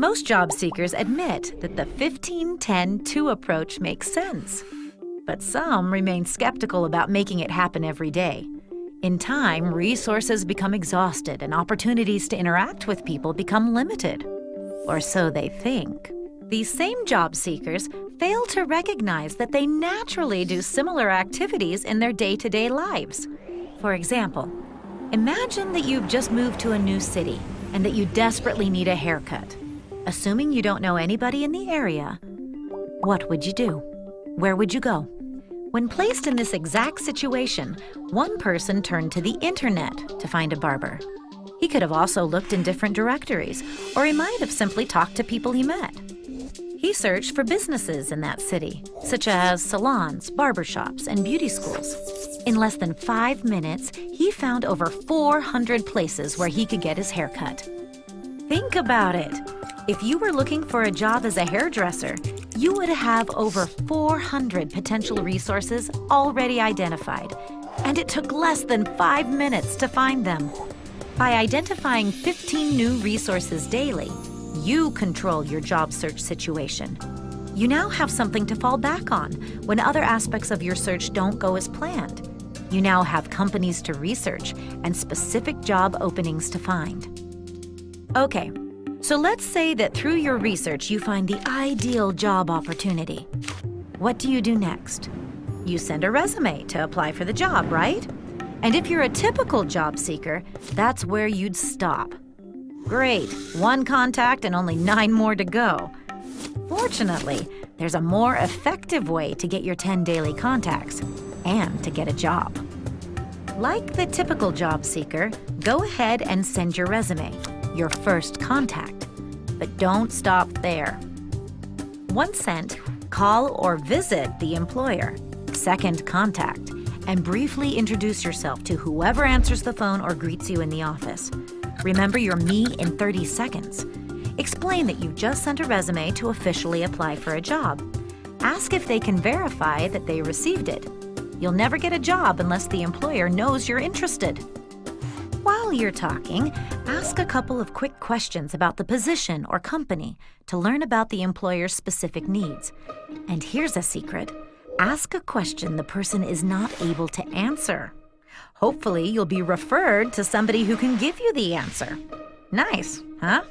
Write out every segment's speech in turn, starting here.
Most job seekers admit that the 15-10-2 approach makes sense. But some remain skeptical about making it happen every day. In time, resources become exhausted and opportunities to interact with people become limited. Or so they think. These same job seekers fail to recognize that they naturally do similar activities in their day-to-day lives. For example, imagine that you've just moved to a new city and that you desperately need a haircut. Assuming you don't know anybody in the area, what would you do? Where would you go? When placed in this exact situation, one person turned to the internet to find a barber. He could have also looked in different directories, or he might have simply talked to people he met. He searched for businesses in that city, such as salons, barbershops, and beauty schools. In less than 5 minutes, he found over 400 places where he could get his hair cut. Think about it. If you were looking for a job as a hairdresser, you would have over 400 potential resources already identified, and it took less than 5 minutes to find them. By identifying 15 new resources daily, you control your job search situation. You now have something to fall back on when other aspects of your search don't go as planned. You now have companies to research and specific job openings to find. Okay. So let's say that through your research you find the ideal job opportunity. What do you do next? You send a resume to apply for the job, right? And if you're a typical job seeker, that's where you'd stop. Great, 1 contact and only 9 more to go. Fortunately, there's a more effective way to get your 10 daily contacts and to get a job. Like the typical job seeker, go ahead and send your resume, your first contact. But don't stop there. Once sent, call or visit the employer, second contact, and briefly introduce yourself to whoever answers the phone or greets you in the office. Remember your me in 30 seconds. Explain that you just sent a resume to officially apply for a job. Ask if they can verify that they received it. You'll never get a job unless the employer knows you're interested. While you're talking, ask a couple of quick questions about the position or company to learn about the employer's specific needs. And here's a secret. Ask a question the person is not able to answer. Hopefully, you'll be referred to somebody who can give you the answer. Nice, huh?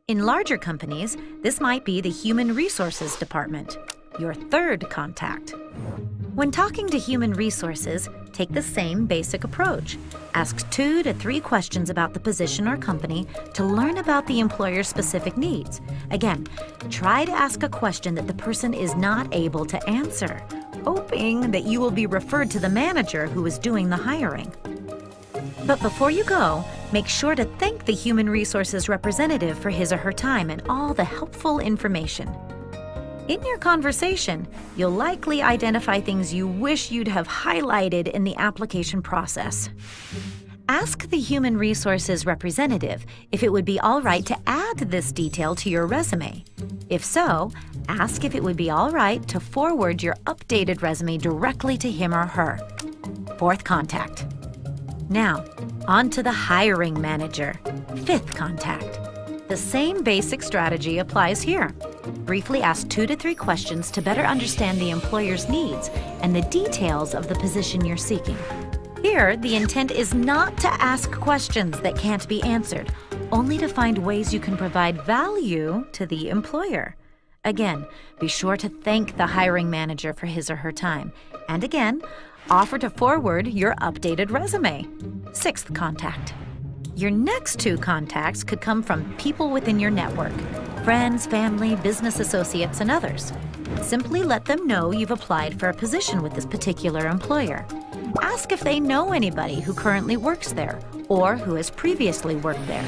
In larger companies, this might be the Human Resources Department, your third contact. When talking to human resources, take the same basic approach. Ask 2 to 3 questions about the position or company to learn about the employer's specific needs. Again, try to ask a question that the person is not able to answer, hoping that you will be referred to the manager who is doing the hiring. But before you go, make sure to thank the human resources representative for his or her time and all the helpful information. In your conversation, you'll likely identify things you wish you'd have highlighted in the application process. Ask the human resources representative if it would be all right to add this detail to your resume. If so, ask if it would be all right to forward your updated resume directly to him or her. Fourth contact. Now, on to the hiring manager, fifth contact. The same basic strategy applies here. Briefly ask 2 to 3 questions to better understand the employer's needs and the details of the position you're seeking. Here, the intent is not to ask questions that can't be answered, only to find ways you can provide value to the employer. Again, be sure to thank the hiring manager for his or her time. And again, offer to forward your updated resume. Sixth contact. Your next 2 contacts could come from people within your network, friends, family, business associates, and others. Simply let them know you've applied for a position with this particular employer. Ask if they know anybody who currently works there or who has previously worked there.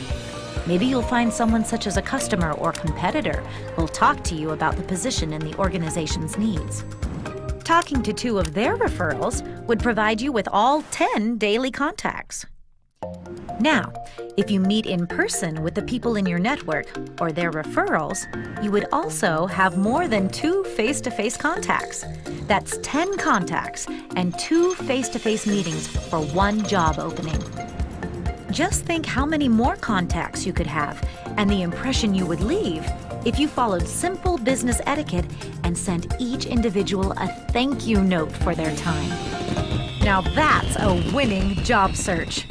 Maybe you'll find someone such as a customer or competitor who'll talk to you about the position and the organization's needs. Talking to 2 of their referrals would provide you with all 10 daily contacts. Now, if you meet in person with the people in your network or their referrals, you would also have more than 2 face-to-face contacts. That's 10 contacts and 2 face-to-face meetings for 1 job opening. Just think how many more contacts you could have and the impression you would leave if you followed simple business etiquette and sent each individual a thank you note for their time. Now that's a winning job search.